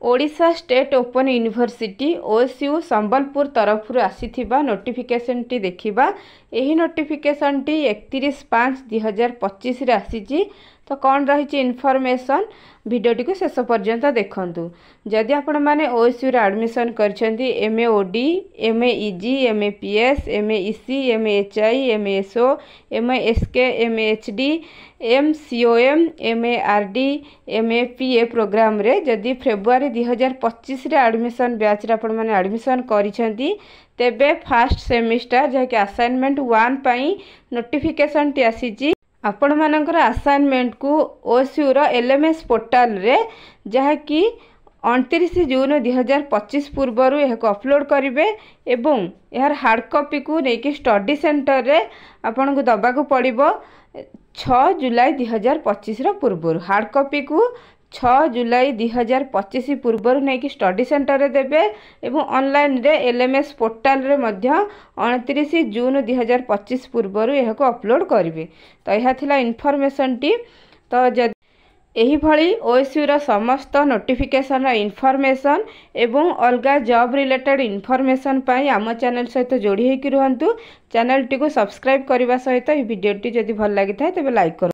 Odisha state open university OSU Sambalpur तरफ आसीथिबा notification T देखिबा। एही नोटिफिकेशन टी 31/5/2025 रे आसीची। तो कौन रही इनफॉरमेशन वीडियो टी को शेष पर्यंत देखंतु। जदि आपण माने ओएसयू रे एडमिशन करछंती MA OD, MA EG, MA PS, MA EC, MA HI, MA SO, MA SK, MA HD, MCom, MA RD, MA PA program रे जदि फेब्रुआरी 2025 रे एडमिशन बैच रे आपण माने एडमिशन करिसेंती तेबे फर्स्ट सेमिस्टर जे कि असाइनमेंट 1 पई नोटिफिकेशन टी आसीची। आपण मानकर असाइनमेंट को ओएसयू रो एलएमएस पोर्टल रे जहा कि 29 जून 2025 पूर्व यह अपलोड करेंगे एवं यार हार्ड कॉपी को लेकिन स्टडी सेंटर रे आपन को दबा को पड़िबो 6 जुलाई 2025 पूर्व। हार्ड कॉपी को 6 जुलाई 2025 पूर्व नहीं कि स्टडी सेंटर रे देबे एवं ऑनलाइन रे एलएमएस पोर्टल रे मध्य 29 जून 2025 पूर्व यह को अपलोड करेंगे। तो यह थिला इनफॉरमेशन टी। तो जदि एही भली ओएसयू रा समस्त नोटिफिकेशन इनफॉरमेशन एवं अलगा जॉब रिलेटेड इनफॉरमेशन पाई आम चैनल सहित जोड़ी होकर रुहंतु। चैनल टी को सब्सक्राइब करने सहित वीडियो टी जदि भल लगी था तेबे लाइक कर।